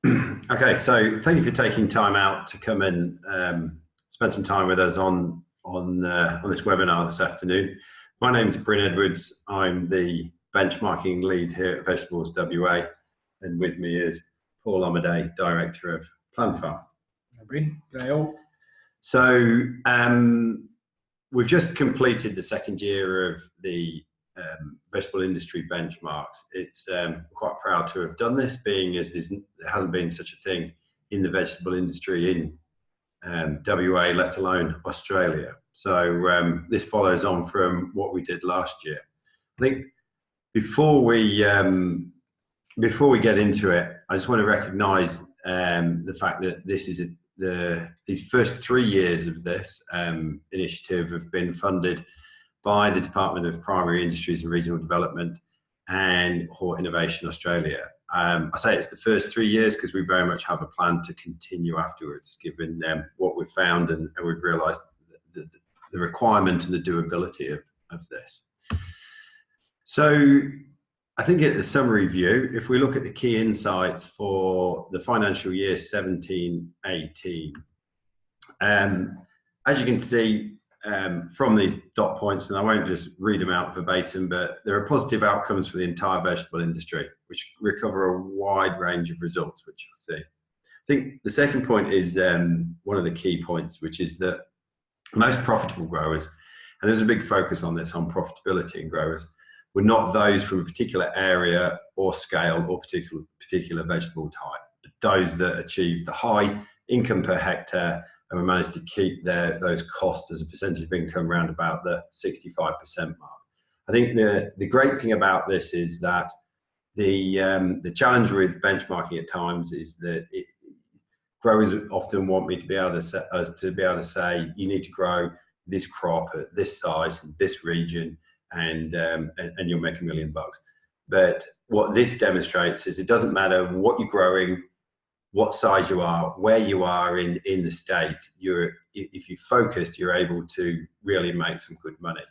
Okay, so thank you for taking time out to come and spend some time with us on this webinar this afternoon. My name is Bryn Edwards. I'm the benchmarking lead here at vegetablesWA, and with me is Paul Omodei, Director of Planfarm. Hi, Bryn. Good all. So we've just completed the second year of the vegetable industry benchmarks. It's quite proud to have done this, being as there hasn't been such a thing in the vegetable industry in WA, let alone Australia. So this follows on from what we did last year. I think before we get into it, I just want to recognise the fact that this is these first 3 years of this initiative have been funded by the Department of Primary Industries and Regional Development and Hort Innovation Australia. I say it's the first 3 years because we very much have a plan to continue afterwards, given what we've found and we've realised the requirement and the doability of this. So I think at the summary view, if we look at the key insights for the financial year 17-18, as you can see, from these dot points, and I won't just read them out verbatim, but there are positive outcomes for the entire vegetable industry, which recover a wide range of results, which you'll see. I think the second point is one of the key points, which is that most profitable growers, and there's a big focus on this, on profitability in growers, were not those from a particular area or scale or particular vegetable type, but those that achieved the high income per hectare and we managed to keep those costs as a percentage of income around about the 65% mark. I think the great thing about this is that the challenge with benchmarking at times is that growers often want me to be able to say you need to grow this crop at this size in this region and you'll make $1 million. But what this demonstrates is it doesn't matter what you're growing, what size you are, where you are in the state, if you're focused, you're able to really make some good money.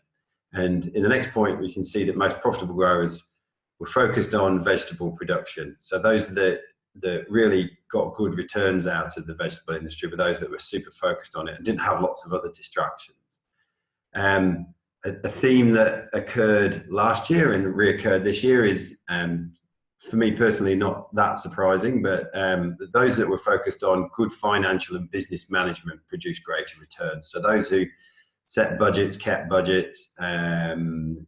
And in the next point, we can see that most profitable growers were focused on vegetable production. So those that really got good returns out of the vegetable industry were those that were super focused on it and didn't have lots of other distractions. A theme that occurred last year and reoccurred this year is, for me personally, not that surprising, but those that were focused on good financial and business management produced greater returns. So those who set budgets, kept budgets,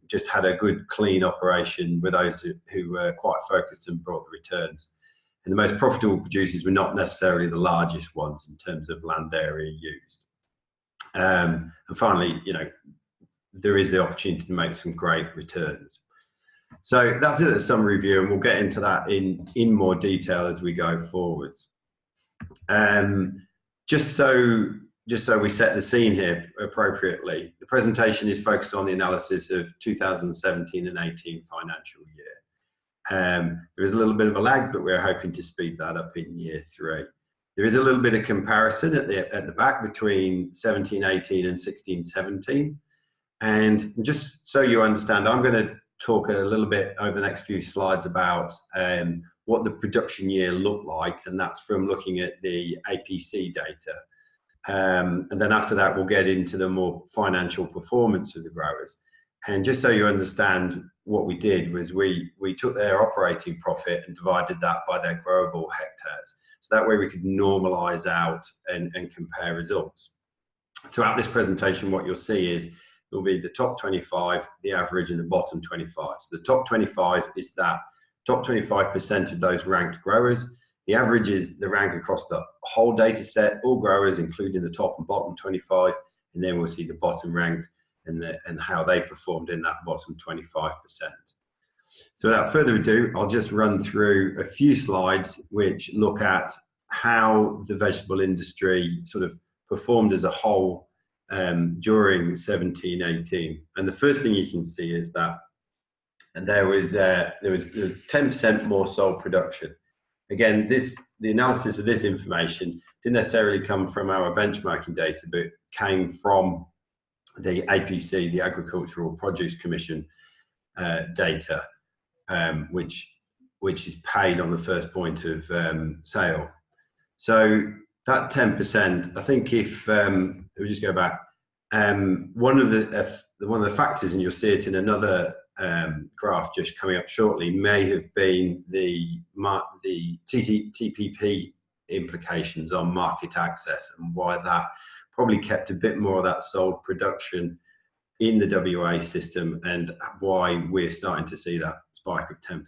just had a good, clean operation were those who were quite focused and brought the returns. And the most profitable producers were not necessarily the largest ones in terms of land area used. And finally, there is the opportunity to make some great returns. So that's it, a summary view, and we'll get into that in more detail as we go forwards. Just so we set the scene here appropriately, the presentation is focused on the analysis of 2017 and 18 financial year. There is a little bit of a lag, but we're hoping to speed that up in year 3. There is a little bit of comparison at the back between 17-18 and 16-17. And just so you understand, I'm going to talk a little bit over the next few slides about what the production year looked like, and that's from looking at the APC data. And then after that, we'll get into the more financial performance of the growers. And just so you understand, what we did was we took their operating profit and divided that by their growable hectares. So that way we could normalize out and compare results. Throughout this presentation, what you'll see is will be the top 25, the average, and the bottom 25. So the top 25 is that top 25% of those ranked growers. The average is the rank across the whole data set, all growers, including the top and bottom 25. And then we'll see the bottom ranked and how they performed in that bottom 25%. So without further ado, I'll just run through a few slides which look at how the vegetable industry sort of performed as a whole during 17-18, and the first thing you can see is that there was 10% more sold production. Again, the analysis of this information didn't necessarily come from our benchmarking data, but came from the APC, the Agricultural Produce Commission data, which which is paid on the first point of sale. So that 10%, I think if we just go back, one of the factors, and you'll see it in another graph just coming up shortly, may have been the TPP implications on market access, and why that probably kept a bit more of that sold production in the WA system, and why we're starting to see that spike of 10%.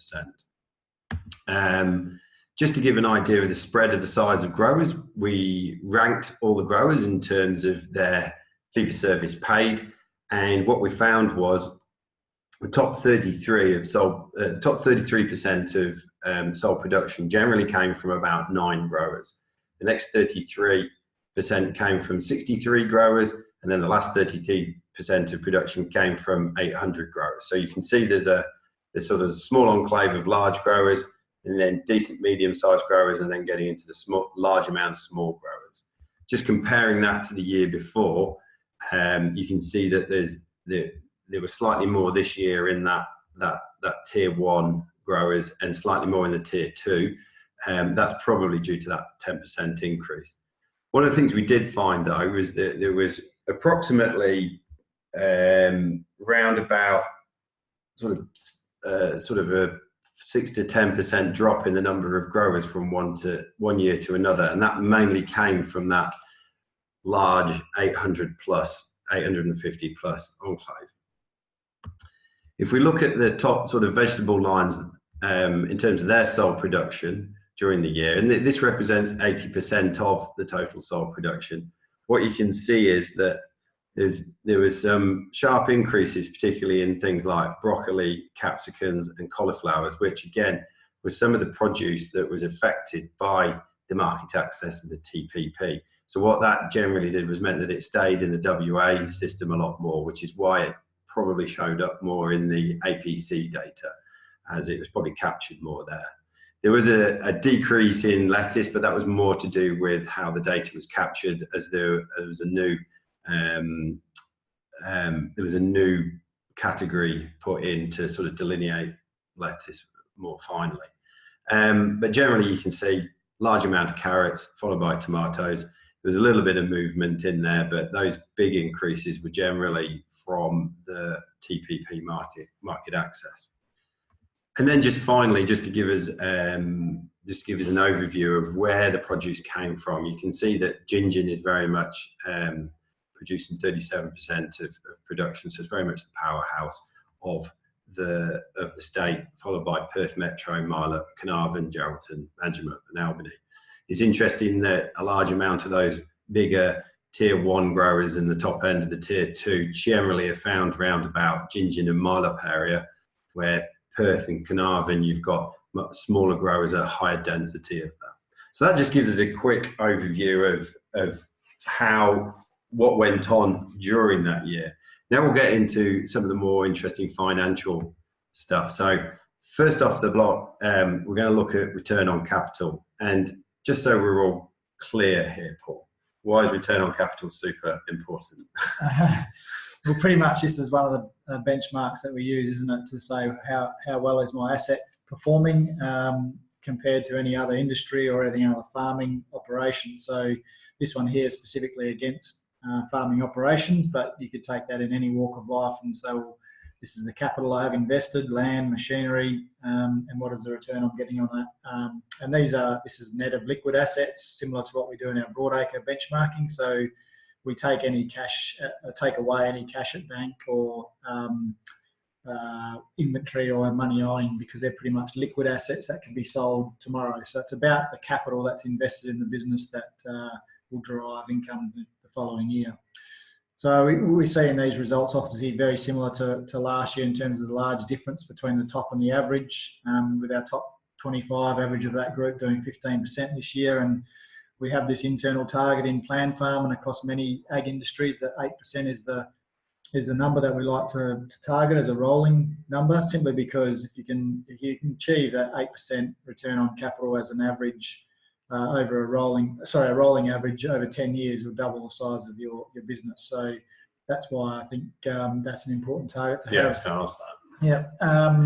Just to give an idea of the spread of the size of growers, we ranked all the growers in terms of their fee-for-service paid, and what we found was the top 33% of sold production generally came from about 9 growers. The next 33% came from 63 growers, and then the last 33% of production came from 800 growers. So you can see there's sort of small enclave of large growers, and then decent medium-sized growers, and then getting into the large amount of small growers. Just comparing that to the year before, you can see that there was slightly more this year in that tier 1 growers, and slightly more in the tier 2. That's probably due to that 10% increase. One of the things we did find, though, was that there was approximately round about sort of a 6 to 10% drop in the number of growers from one year to another, and that mainly came from that large 850 plus enclave. If we look at the top sort of vegetable lines in terms of their sold production during the year, and this represents 80% of the total sold production, what you can see is that there was some sharp increases, particularly in things like broccoli, capsicums and cauliflowers, which again was some of the produce that was affected by the market access of the TPP. So what that generally did was meant that it stayed in the WA system a lot more, which is why it probably showed up more in the APC data, as it was probably captured more there. There was a decrease in lettuce, but that was more to do with how the data was captured, as there was a new category put in to sort of delineate lettuce more finely. But generally, you can see large amount of carrots followed by tomatoes. There's a little bit of movement in there, but those big increases were generally from the TPP market access. And then just finally, just to give us an overview of where the produce came from, you can see that Gingin is very much producing 37% of production, so it's very much the powerhouse of the state, followed by Perth Metro, Marlow, Carnarvon, Geraldton, Manjimup and Albany. It's interesting that a large amount of those bigger tier 1 growers in the top end of the tier 2 generally are found round about Gingin and Marlow area, where Perth and Carnarvon, you've got much smaller growers at a higher density of that. So that just gives us a quick overview of what went on during that year. Now we'll get into some of the more interesting financial stuff. So first off the block, we're going to look at return on capital. And just so we're all clear here, Paul, why is return on capital super important? Well, pretty much this is one of the benchmarks that we use, isn't it, to say how well is my asset performing compared to any other industry or any other farming operation. So this one here is specifically against farming operations, but you could take that in any walk of life and say, well, this is the capital I have invested, land, machinery, and what is the return I'm getting on that. And this is net of liquid assets, similar to what we do in our broadacre benchmarking. So we take any cash, take away any cash at bank or inventory or money owing, because they're pretty much liquid assets that can be sold tomorrow. So it's about the capital that's invested in the business that will derive income the following year. So we see in these results obviously very similar to last year in terms of the large difference between the top and the average, with our top 25 average of that group doing 15% this year. And we have this internal target in Planfarm and across many ag industries that 8% is the number that we like to target as a rolling number, simply because if you can achieve that 8% return on capital as an average over a rolling average over 10 years, will double the size of your business. So that's why I think that's an important target to have. Yeah, I was going to ask Yeah.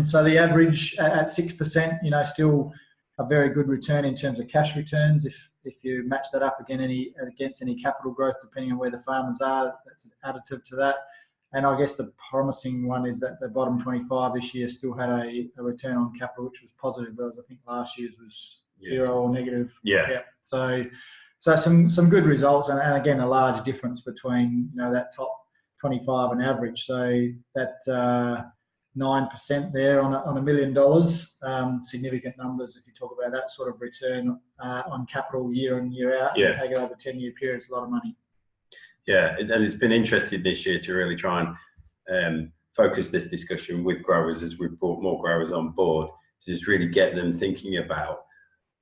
So the average at 6%, you know, still a very good return in terms of cash returns. If you match that up against any capital growth, depending on where the farmers are, that's additive to that. And I guess the promising one is that the bottom 25 this year still had a return on capital, which was positive, whereas I think last year's was zero or negative. Yeah. So some good results, and again a large difference between, you know, that top 25 and average. So that 9% there on $1 million, significant numbers if you talk about that sort of return on capital year in, year out. Yeah. And take it over 10-year periods, a lot of money. Yeah, and it's been interesting this year to really try and focus this discussion with growers as we've brought more growers on board to just really get them thinking about,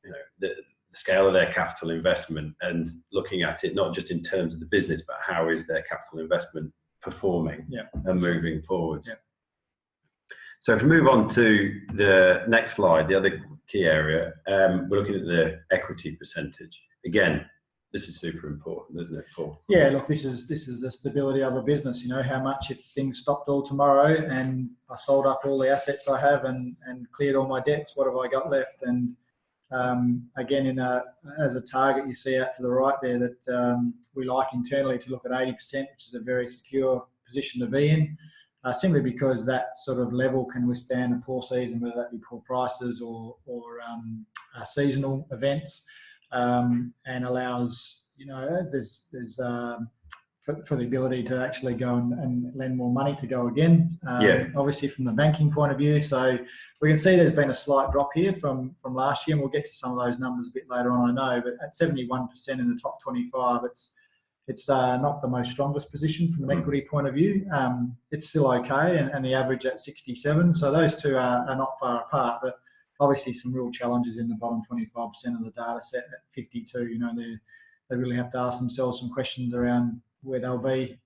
you know, the scale of their capital investment and looking at it not just in terms of the business, but how is their capital investment performing and moving forwards. Yeah. So if we move on to the next slide, the other key area, we're looking at the equity percentage. Again, this is super important, isn't it, Paul? Yeah, look, this is the stability of a business. You know, how much if things stopped all tomorrow and I sold up all the assets I have and cleared all my debts, what have I got left? And again, as a target, you see out to the right there that we like internally to look at 80%, which is a very secure position to be in. Simply because that sort of level can withstand a poor season, whether that be poor prices or seasonal events, and allows, you know, there's for the ability to actually go and lend more money to go again. Obviously from the banking point of view, so we can see there's been a slight drop here from last year, and we'll get to some of those numbers a bit later on, I know, but at 71% in the top 25, it's not the most strongest position from an equity point of view. It's still okay, and the average at 67. So those two are not far apart, but obviously some real challenges in the bottom 25% of the data set at 52. You know, they really have to ask themselves some questions around where they'll be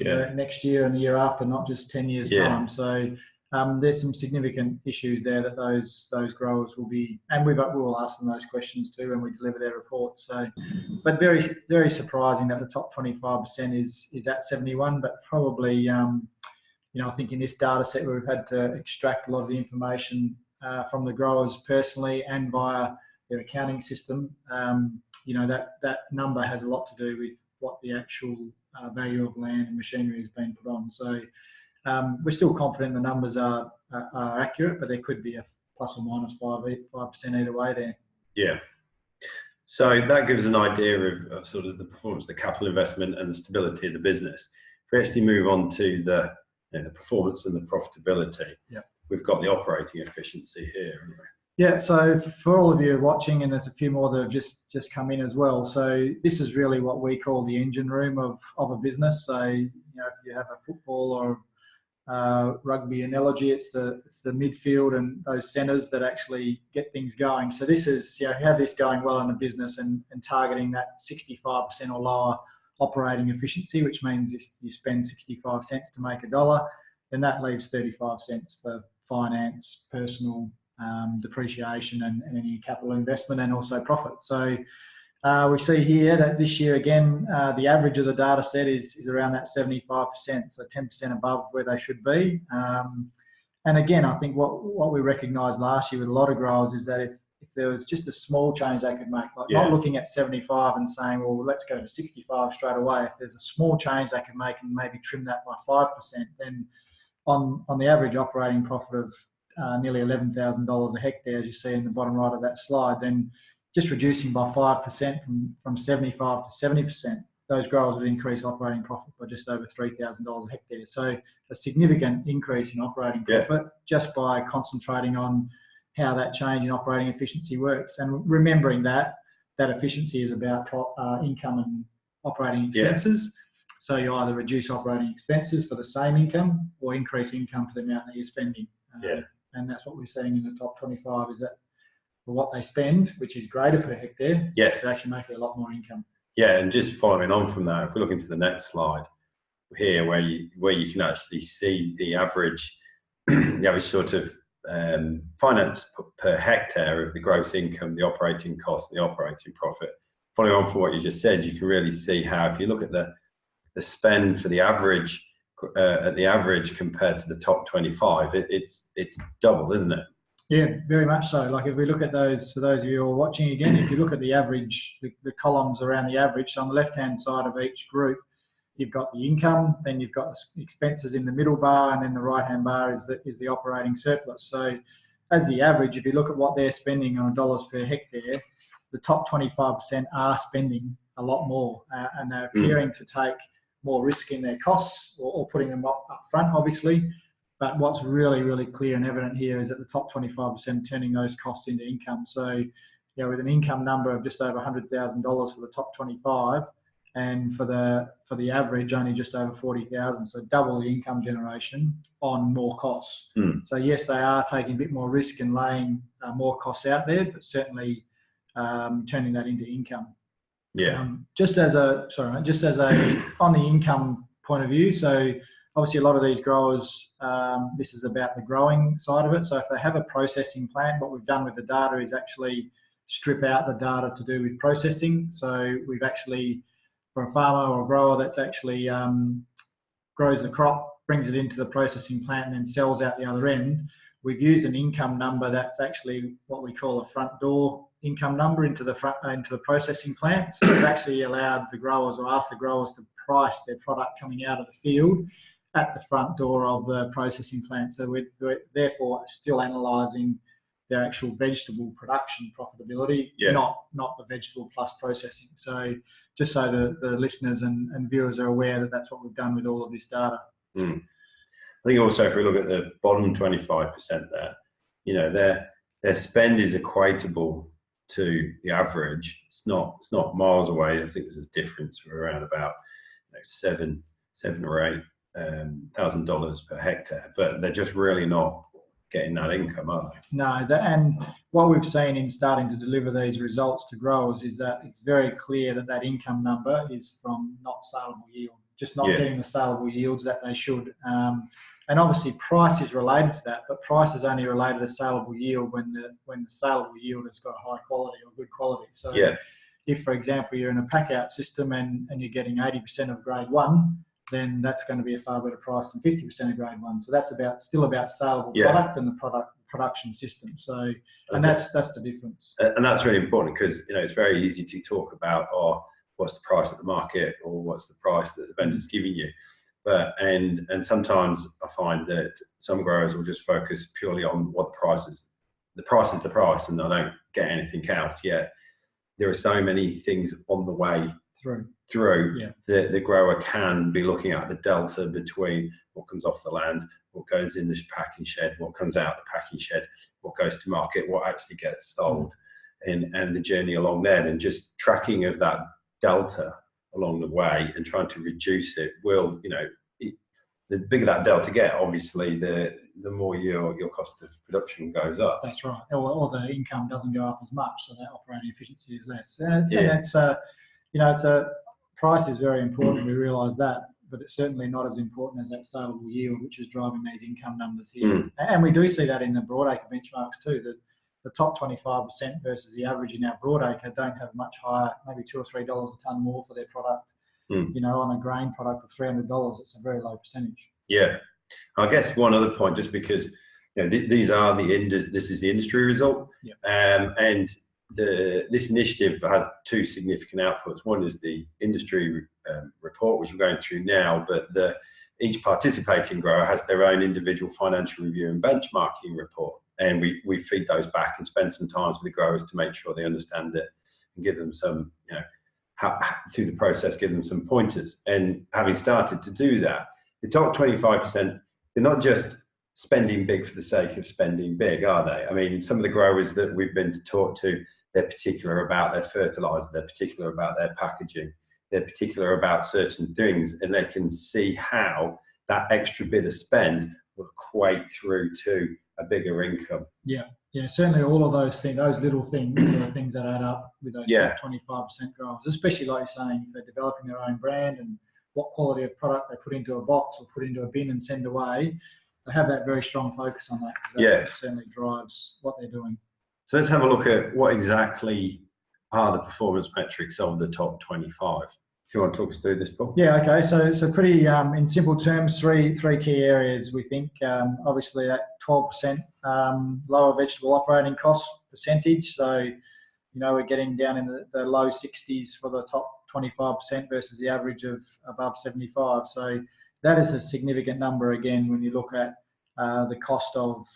next year and the year after, not just 10 years time. So there's some significant issues there that those growers will be, and we will ask them those questions too when we deliver their reports. So, but very, very surprising that the top 25% is at 71, but probably, you know, I think in this data set where we've had to extract a lot of the information from the growers personally and via their accounting system, you know, that number has a lot to do with what the actual value of land and machinery has been put on. So we're still confident the numbers are accurate, but there could be a plus or minus 5% either way there. Yeah. So that gives an idea of sort of the performance, the capital investment and the stability of the business. If we actually move on to the performance and the profitability, we've got the operating efficiency here, haven't we? Yeah, so for all of you watching, and there's a few more that have just come in as well. So this is really what we call the engine room of a business. So, you know, if you have a football or rugby analogy, it's the midfield and those centres that actually get things going. So this is, you know, have this going well in a business and targeting that 65% or lower operating efficiency, which means you spend 65 cents to make $1, then that leaves 35 cents for finance, personal, depreciation and any capital investment, and also profit. So we see here that this year again, the average of the data set is around that 75%, so 10% above where they should be. And again, I think what we recognised last year with a lot of growers is that if there was just a small change they could make, like not looking at 75 and saying, well, let's go to 65 straight away. If there's a small change they can make and maybe trim that by 5%, then on the average operating profit of nearly $11,000 a hectare, as you see in the bottom right of that slide, then just reducing by 5% from 75 to 70%, those growers would increase operating profit by just over $3,000 a hectare. So a significant increase in operating profit just by concentrating on how that change in operating efficiency works. And remembering that efficiency is about income and operating expenses. So you either reduce operating expenses for the same income or increase income for the amount that you're spending. And that's what we're seeing in the top 25 is that for what they spend, which is greater per hectare, they actually make it a lot more income. Yeah, and just following on from that, if we look into the next slide here, where you can actually see the average sort of finance per hectare of the gross income, the operating cost, the operating profit. Following on from what you just said, you can really see how if you look at the spend for the average at the average compared to the top 25, it's double, isn't it? Yeah, very much so. Like if we look at those, for those of you who are watching again, if you look at the average, the columns around the average, so on the left-hand side of each group, you've got the income, then you've got the expenses in the middle bar, and then the right-hand bar is the operating surplus. So as the average, if you look at what they're spending on dollars per hectare, the top 25% are spending a lot more, and they're appearing to take more risk in their costs or putting them up front, obviously. But what's really, really clear and evident here is that the top 25% turning those costs into income. So, with an income number of just over $100,000 for the top 25, and for the average only just over 40,000, so double the income generation on more costs. So yes, they are taking a bit more risk and laying more costs out there, but certainly turning that into income. Yeah. Just as a on the income point of view, so obviously a lot of these growers, this is about the growing side of it. So if they have a processing plant, what we've done with the data is actually strip out the data to do with processing. So we've actually, for a farmer or a grower that's actually grows the crop, brings it into the processing plant and then sells out the other end, we've used an income number that's actually what we call a front door income number into the processing plant. So we've actually allowed the growers, or asked the growers, to price their product coming out of the field at the front door of the processing plant. So we're therefore still analysing their actual vegetable production profitability, not the vegetable plus processing. So just so the listeners and viewers are aware that that's what we've done with all of this data. I think also if we look at the bottom 25% there, their spend is equatable to the average. It's not miles away. I think there's a difference of around about $7,000 or $8,000 per hectare, but they're just really not getting that income, are they? No, and what we've seen in starting to deliver these results to growers is that it's very clear that income number is from not saleable yield, just not getting the saleable yields that they should. And obviously price is related to that, but price is only related to saleable yield when the saleable yield has got high quality or good quality. So if, for example, you're in a pack out system and you're getting 80% of grade 1, then that's going to be a far better price than 50% of grade 1. So that's still about saleable product and the production system. So, and that's the difference. And that's really important because it's very easy to talk about what's the price at the market or what's the price that the vendor's giving you. But and sometimes I find that some growers will just focus purely on what the price is. The price is the price, and they don't get anything else. Yet there are so many things on the way through that the grower can be looking at the delta between what comes off the land, what goes in this packing shed, what comes out the packing shed, what goes to market, what actually gets sold, and the journey along there, and just tracking of that delta along the way and trying to reduce it will, the bigger that delta get, obviously the more your cost of production goes up. That's right. Or the income doesn't go up as much, so that operating efficiency is less. And it's price is very important. We realise that, but it's certainly not as important as that saleable yield, which is driving these income numbers here. And we do see that in the broadacre benchmarks too. That the top 25% versus the average in our broadacre don't have much higher, maybe $2 or $3 a tonne more for their product. On a grain product of $300, it's a very low percentage. Yeah, I guess one other point, just because this is the industry result, and this initiative has two significant outputs. One is the industry report, which we're going through now, but each participating grower has their own individual financial review and benchmarking report, and we feed those back and spend some time with the growers to make sure they understand it and give them some, through the process, give them some pointers. And having started to do that, the top 25%, they're not just spending big for the sake of spending big, are they? I mean, some of the growers that we've been to talk to, they're particular about their fertilizer, they're particular about their packaging, they're particular about certain things, and they can see how that extra bit of spend will equate through to a bigger income. Yeah, certainly all of those things, those little things are the things that add up with those 25% growers, especially like you're saying, if they're developing their own brand and what quality of product they put into a box or put into a bin and send away. They have that very strong focus on that, because that certainly drives what they're doing. So let's have a look at what exactly are the performance metrics of the top 25. Do you want to talk us through this, Paul? Yeah, okay. So pretty, in simple terms, three key areas we think. Obviously, that 12% lower vegetable operating cost percentage. So, we're getting down in the low 60s for the top 25% versus the average of above 75. So that is a significant number again when you look at the cost of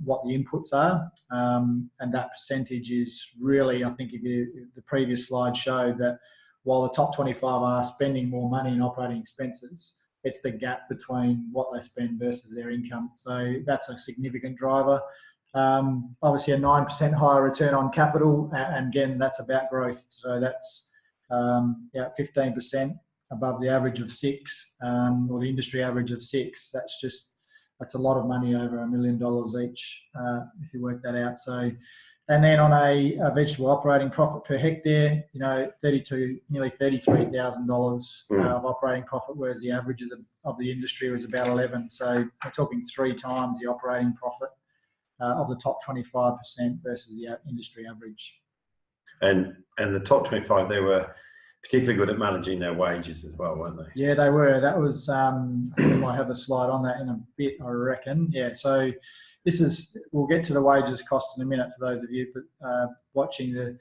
what the inputs are, and that percentage is really, I think, the previous slide showed that while the top 25 are spending more money in operating expenses, it's the gap between what they spend versus their income. So that's a significant driver. Obviously a 9% higher return on capital, and again, that's about growth. So that's 15% above the average of 6, or the industry average of 6. That's a lot of money, over $1 million each, if you work that out. So, and then on a vegetable operating profit per hectare, nearly $33,000 of operating profit, whereas the average of the industry was about 11. So we're talking 3 times the operating profit of the top 25% versus the industry average. And the top 25, they were particularly good at managing their wages as well, weren't they? Yeah, they were. That was, I think we might have a slide on that in a bit, I reckon. Yeah, so we'll get to the wages cost in a minute for those of you watching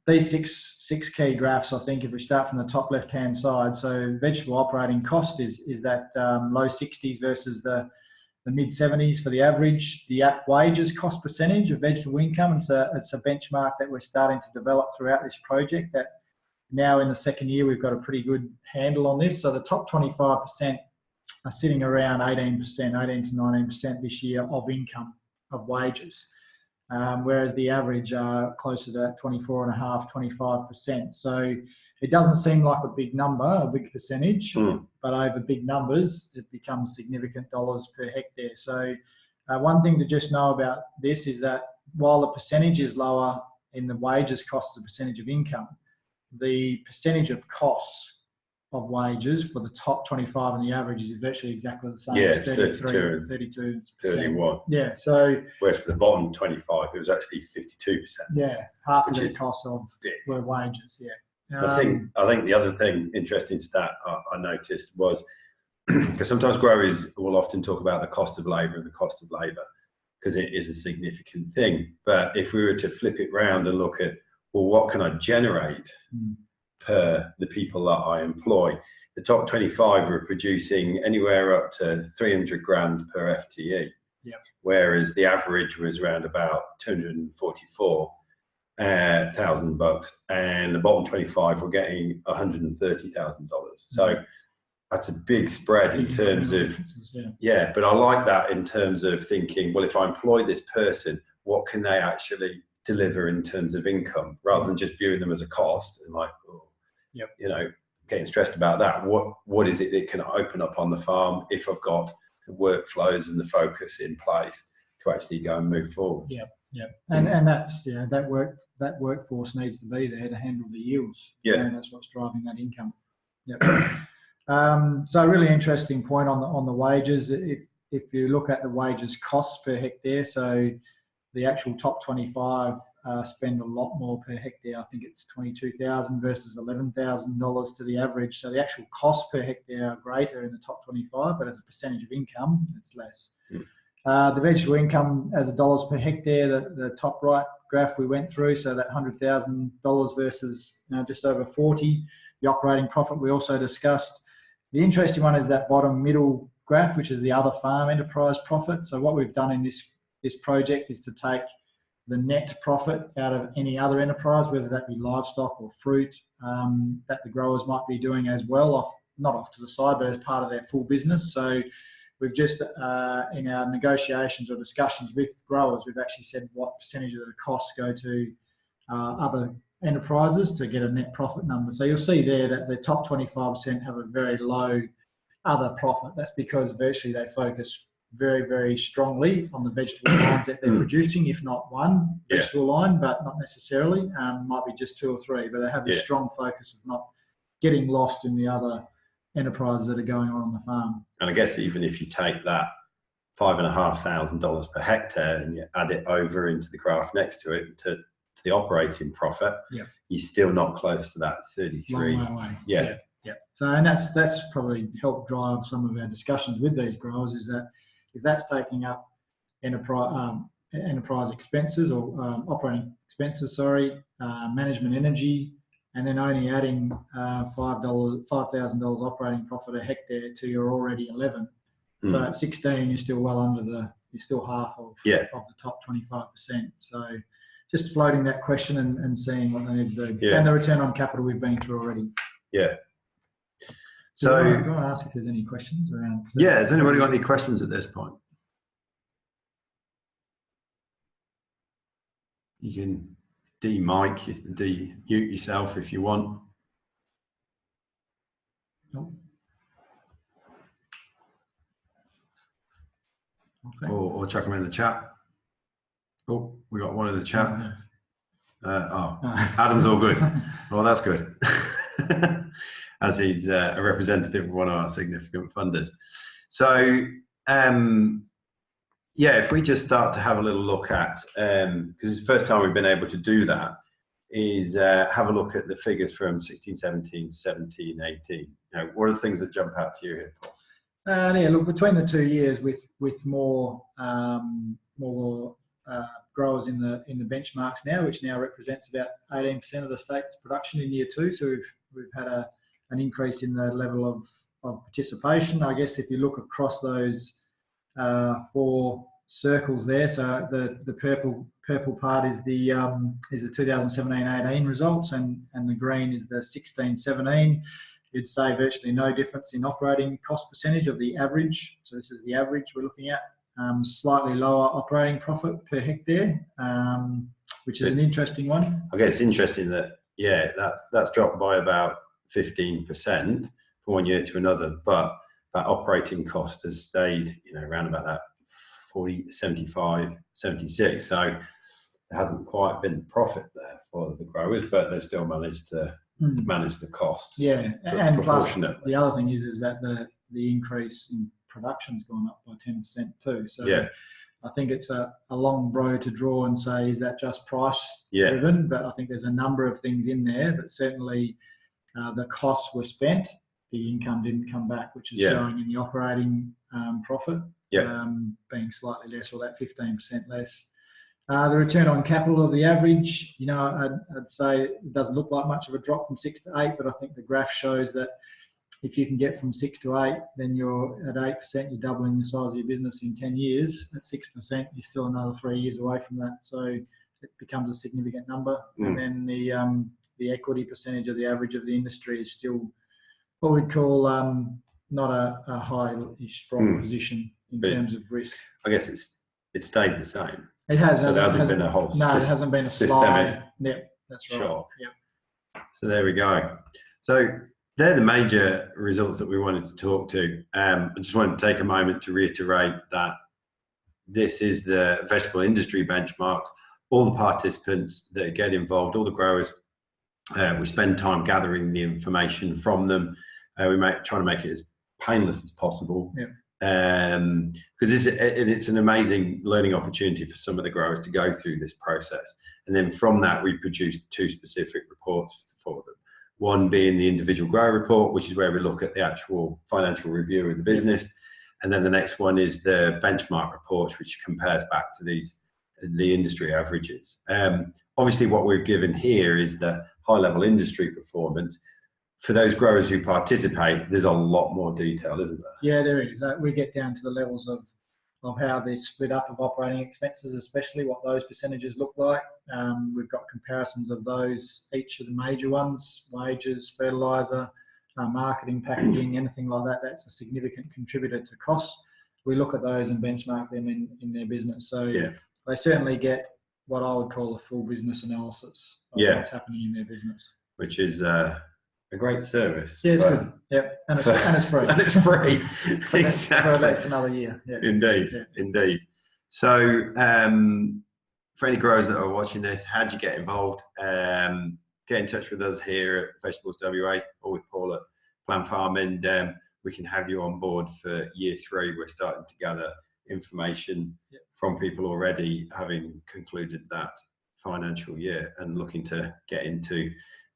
these six key graphs. I think if we start from the top left-hand side, so vegetable operating cost is that low 60s versus the mid-70s for the average. The wages cost percentage of vegetable income, it's a benchmark that we're starting to develop throughout this project, that now in the second year we've got a pretty good handle on this. So the top 25% are sitting around 18 to 19% this year of income, of wages, whereas the average are closer to 24.5%, 25%. So it doesn't seem like a big number, a big percentage, but over big numbers, it becomes significant dollars per hectare. So one thing to just know about this is that while the percentage is lower in the wages cost as a percentage of income, the percentage of costs of wages for the top 25 and the average is virtually exactly the same. Yeah, as it's 32, 31. Yeah, so whereas for the bottom 25, it was actually 52%. Yeah, half of the costs were wages. Yeah. I think the other thing, interesting stat I noticed was, because sometimes growers will often talk about the cost of labour and the cost of labour, because it is a significant thing. But if we were to flip it round and look at, well, what can I generate per the people that I employ? The top 25 were producing anywhere up to 300 grand per FTE, whereas the average was around about 244,000 bucks, and the bottom 25 were getting $130,000. So that's a big spread in terms of, but I like that in terms of thinking, well, if I employ this person, what can they actually deliver in terms of income, rather than just viewing them as a cost and like, getting stressed about that. What is it that can open up on the farm if I've got the workflows and the focus in place to actually go and move forward? And that's that workforce needs to be there to handle the yields. And that's what's driving that income. So a really interesting point on the wages. If you look at the wages costs per hectare, so the actual top 25 spend a lot more per hectare. I think it's $22,000 versus $11,000 to the average. So the actual cost per hectare are greater in the top 25, but as a percentage of income, it's less. The vegetable income as dollars per hectare, the top right graph we went through, so that $100,000 versus just over 40. The operating profit we also discussed. The interesting one is that bottom middle graph, which is the other farm enterprise profit. So what we've done in this project is to take the net profit out of any other enterprise, whether that be livestock or fruit, that the growers might be doing as well, not off to the side, but as part of their full business. So we've just, in our negotiations or discussions with growers, we've actually said what percentage of the costs go to other enterprises to get a net profit number. So you'll see there that the top 25% have a very low other profit. That's because virtually they focus very, very strongly on the vegetable lines that they're producing, if not one vegetable line, but not necessarily. Might be just 2 or 3, but they have a strong focus of not getting lost in the other enterprises that are going on the farm. And I guess even if you take that $5,500 per hectare and you add it over into the graph next to it to to the operating profit, you're still not close to that 33. Long way away. Yeah. So, and that's probably helped drive some of our discussions with these growers, is that if that's taking up enterprise expenses or operating expenses, management energy, and then only adding $5,000 operating profit a hectare to your already 11. So at 16, you're still well under you're still half of the top 25%. So just floating that question and seeing what they need to do. Yeah. And the return on capital we've been through already. Yeah. So I want to ask if there's any questions around. Yeah, has anybody got any questions at this point? You can de-mute yourself if you want. Nope. Okay. Or chuck them in the chat. Oh, we got one in the chat. Adam's all good. Well, that's good. As he's a representative of one of our significant funders. So, if we just start to have a little look at, because it's the first time we've been able to do that, is have a look at the figures from 16, 17, 17, 18. What are the things that jump out to you here, Paul? Look, between the 2 years with more growers in the benchmarks now, which now represents about 18% of the state's production in year 2. So we've had an increase in the level of participation. I guess if you look across those 4 circles there, so the purple part is the 2017-18 results, and the green is the 16-17. You'd say virtually no difference in operating cost percentage of the average. So this is the average we're looking at. Slightly lower operating profit per hectare, which is an interesting one. Okay, it's interesting that that's dropped by about 15% from one year to another, but that operating cost has stayed, around about that 40, 75, 76. So there hasn't quite been profit there for the growers, but they still managed to manage the costs. Yeah, and plus the other thing is that the increase in production's gone up by 10% too. So I think it's a long road to draw and say, is that just price driven? But I think there's a number of things in there, but certainly the costs were spent, the income didn't come back, which is showing in the operating profit being slightly less, or that 15% less. The return on capital of the average, I'd say it doesn't look like much of a drop from 6 to 8, but I think the graph shows that if you can get from 6 to 8, then you're at 8%, you're doubling the size of your business in 10 years. At 6%, you're still another 3 years away from that. So it becomes a significant number. And then the equity percentage of the average of the industry is still what we'd call not a highly strong position in terms of risk. I guess it's stayed the same. It has. So there hasn't been a whole it hasn't been a systemic that's right. shock. Yep. So there we go. So they're the major results that we wanted to talk to. I just wanted to take a moment to reiterate that this is the vegetable industry benchmarks. All the participants that get involved, all the growers, we spend time gathering the information from them. We try to make it as painless as possible. Yep. Because it's an amazing learning opportunity for some of the growers to go through this process. And then from that, we produced 2 specific reports for them. One being the individual grower report, which is where we look at the actual financial review of the business. And then the next one is the benchmark report, which compares back to the industry averages. Obviously, what we've given here is the high-level industry performance. For those growers who participate, there's a lot more detail, isn't there? Yeah, there is. We get down to the levels of how they're split up of operating expenses, especially what those percentages look like. We've got comparisons of those, each of the major ones: wages, fertiliser, marketing, packaging, anything like that. That's a significant contributor to costs. We look at those and benchmark them in their business. So they certainly get what I would call a full business analysis of what's happening in their business. Which is a great service. Yeah, it's good. Yep, and it's free. And it's free. Exactly. For at least another year. Yeah. Indeed. So, for any growers that are watching this, how'd you get involved? Get in touch with us here at vegetablesWA or with Paul at Planfarm, and we can have you on board for year 3. We're starting to gather information from people already, having concluded that financial year and looking to get into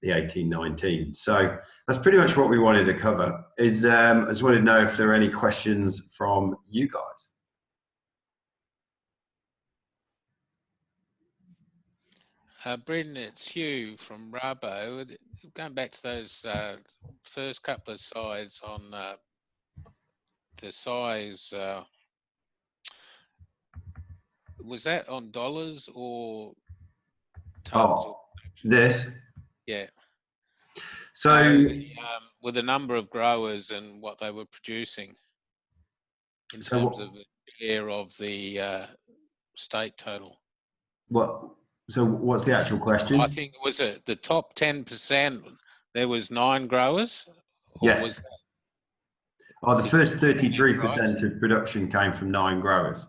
the 18-19. So that's pretty much what we wanted to cover. I just wanted to know if there are any questions from you guys. Bryn, it's Hugh from Rabo. Going back to those first couple of slides on the size, was that on dollars or tons? Oh, this? Yeah. So with the number of growers and what they were producing in terms of the share of the state total. So what's the actual question? I think it was the top 10%. There was 9 growers. Yes. Was the first 33% of production came from 9 growers.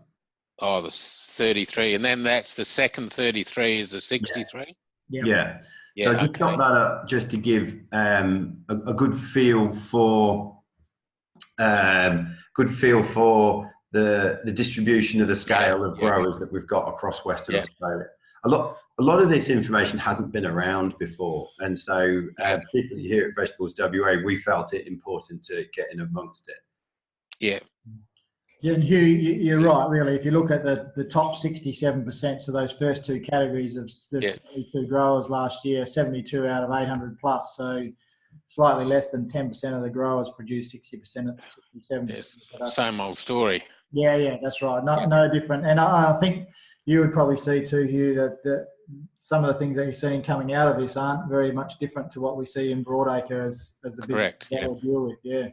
Oh, the 33, and then that's the second 33 is the 63. Yeah. So just chop that up just to give a good feel for the distribution of the scale of growers that we've got across Western Australia. A lot of this information hasn't been around before, and so particularly here at vegetablesWA, we felt it important to get in amongst it. Yeah. Yeah, and Hugh, you're right, really. If you look at the top 67%, so those first 2 categories of the 72 growers last year, 72 out of 800 plus, so slightly less than 10% of the growers produce 60% of 67%. Yes. Same old story. Yeah, that's right. No different. And I think you would probably see too, Hugh, that some of the things that you're seeing coming out of this aren't very much different to what we see in Broadacre as the correct. That we'll deal with. Yeah.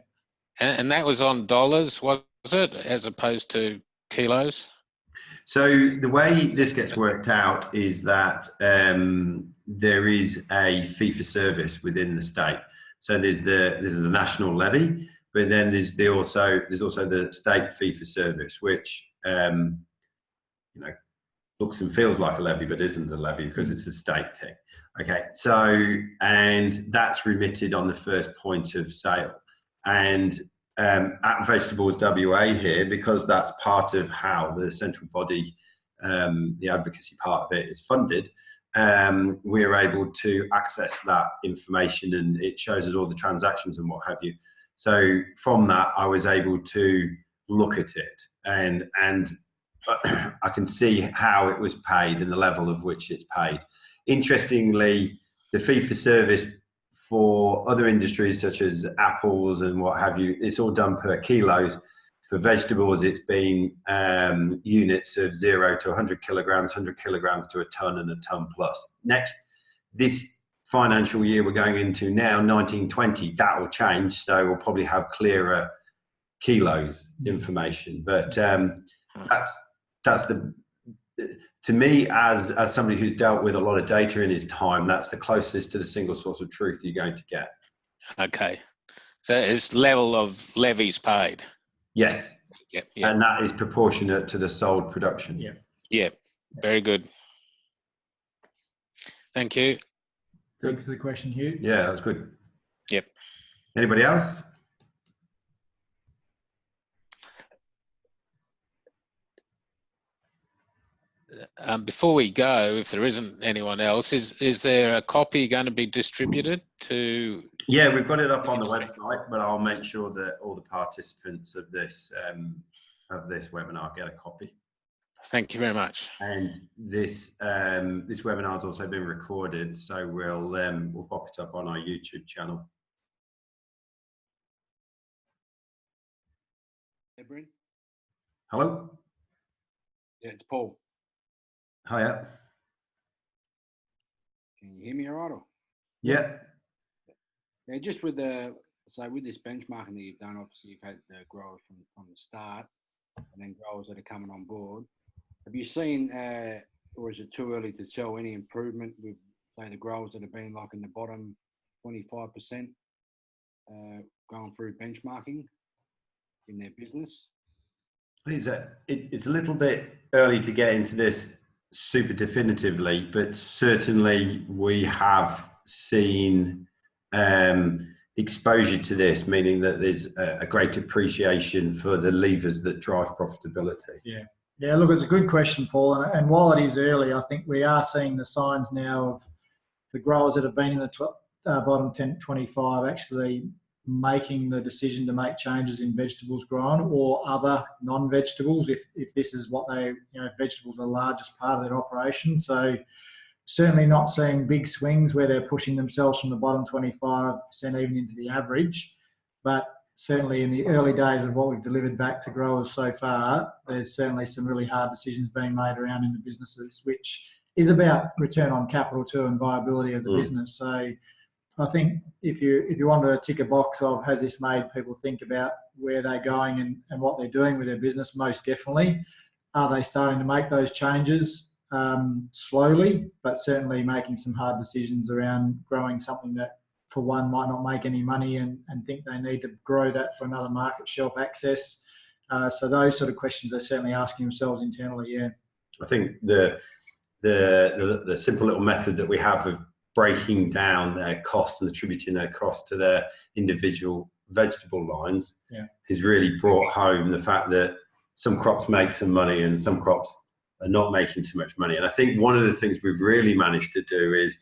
And that was on dollars, was it, as opposed to kilos? So the way this gets worked out is that there is a fee for service within the state. So there's the national levy, but then there's also the state fee for service, which looks and feels like a levy, but isn't a levy because it's a state thing. Okay, so and that's remitted on the first point of sale. And at vegetablesWA here, because that's part of how the central body, the advocacy part of it is funded, we're able to access that information, and it shows us all the transactions and what have you. So from that, I was able to look at it, and I can see how it was paid and the level of which it's paid. Interestingly, the fee for service for other industries such as apples and what have you, it's all done per kilos. For vegetables, it's been units of 0 to 100 kilograms, 100 kilograms to a ton, and a ton plus. This financial year we're going into now, 1920, that will change. So we'll probably have clearer kilos information. But that's to me, as somebody who's dealt with a lot of data in his time, that's the closest to the single source of truth you're going to get. Okay. So it's level of levies paid. Yes. Yep. And that is proportionate to the sold production. Yeah. Very good. Thank you. Thanks for the question, Hugh. Yeah, that was good. Yep. Anybody else? Before we go, if there isn't anyone else, is there a copy going to be distributed to? Yeah, we've got it up on the website, but I'll make sure that all the participants of this webinar get a copy. Thank you very much. And this webinar has also been recorded, so we'll pop it up on our YouTube channel. Hey, Bryn. Hello. Yeah, it's Paul. Hiya. Can you hear me all right? Or? Yeah. Yeah, just with with this benchmarking that you've done, obviously you've had the growers from the start, and then growers that are coming on board. Have you seen, or is it too early to tell, any improvement with, say, the growers that have been like in the bottom 25% going through benchmarking in their business? It's a little bit early to get into this super definitively, but certainly we have seen exposure to this, meaning that there's a great appreciation for the levers that drive profitability. Yeah. Yeah, look, it's a good question, Paul. And while it is early, I think we are seeing the signs now of the growers that have been in the bottom 10-25 actually making the decision to make changes in vegetables grown or other non-vegetables if this is what they, vegetables are the largest part of their operation. So certainly not seeing big swings where they're pushing themselves from the bottom 25% even into the average, but certainly in the early days of what we've delivered back to growers so far, there's certainly some really hard decisions being made around in the businesses, which is about return on capital too and viability of the business. So I think if you wanted to tick a box of has this made people think about where they're going and what they're doing with their business, most definitely. Are they starting to make those changes slowly, but certainly making some hard decisions around growing something that for one might not make any money and think they need to grow that for another market shelf access. So those sort of questions they're certainly asking themselves internally, yeah. I think the simple little method that we have of breaking down their costs and attributing their costs to their individual vegetable lines has really brought home the fact that some crops make some money and some crops are not making so much money. And I think one of the things we've really managed to do is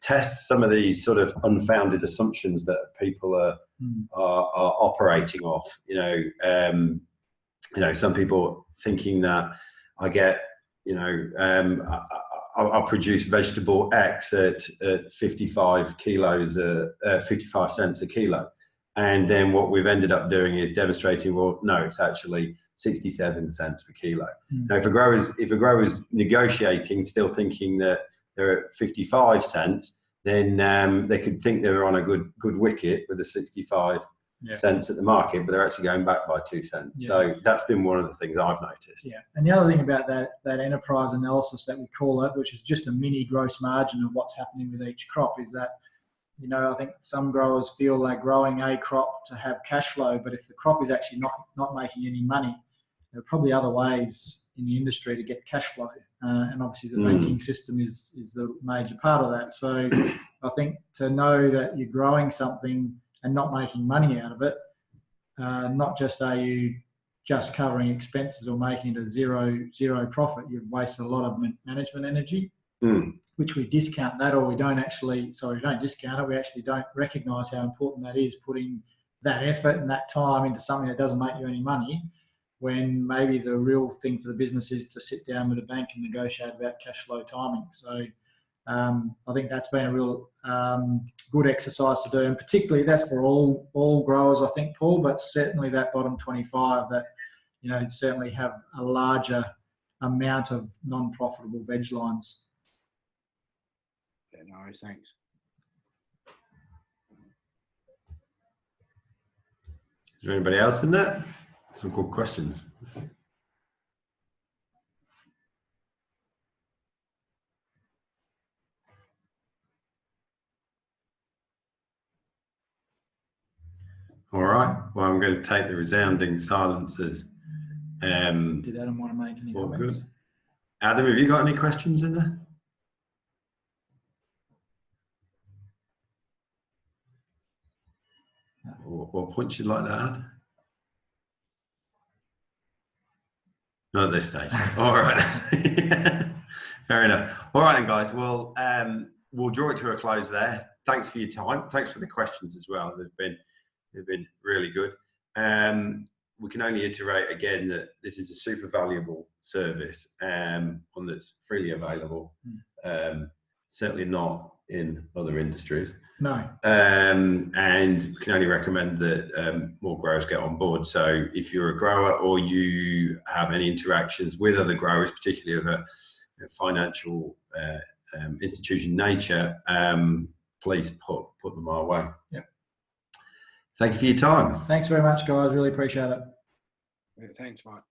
test some of these sort of unfounded assumptions that people are operating off. Some people thinking that I get, I'll produce vegetable X at 55 kilos, 55 cents a kilo. And then what we've ended up doing is demonstrating, well, no, it's actually 67 cents per kilo. Now, if a grower's negotiating, still thinking that they're at 55 cents, then they could think they're on a good wicket with the 65 cents at the market, but they're actually going back by 2 cents. Yeah. So that's been one of the things I've noticed. Yeah, and the other thing about that enterprise analysis that we call it, which is just a mini gross margin of what's happening with each crop, is that, I think some growers feel they're growing a crop to have cash flow, but if the crop is actually not making any money, there are probably other ways in the industry to get cash flow. And obviously the banking system is the major part of that. So I think to know that you're growing something and not making money out of it, not just are you just covering expenses or making it a zero profit, you've wasted a lot of management energy, which we discount that, or we don't discount it, we actually don't recognise how important that is, putting that effort and that time into something that doesn't make you any money, when maybe the real thing for the business is to sit down with the bank and negotiate about cash flow timing. So I think that's been a real good exercise to do, and particularly that's for all growers, I think, Paul, but certainly that bottom 25 that, certainly have a larger amount of non-profitable veg lines. Yeah, no worries, thanks. Is there anybody else in there? Some good questions. All right. Well, I'm going to take the resounding silences. Did Adam want to make any comments? Good. Adam, have you got any questions in there? Or points you'd like to add? Not at this stage. All right. Fair enough. All right, then, guys. Well, we'll draw it to a close there. Thanks for your time. Thanks for the questions as well. They've been really good. We can only iterate again that this is a super valuable service, one that's freely available. Certainly not in other industries. No. And we can only recommend that more growers get on board. So if you're a grower or you have any interactions with other growers, particularly of a financial institution nature, please put them our way. Yeah. Thank you for your time. Thanks very much, guys. Really appreciate it. Yeah, thanks, Mike.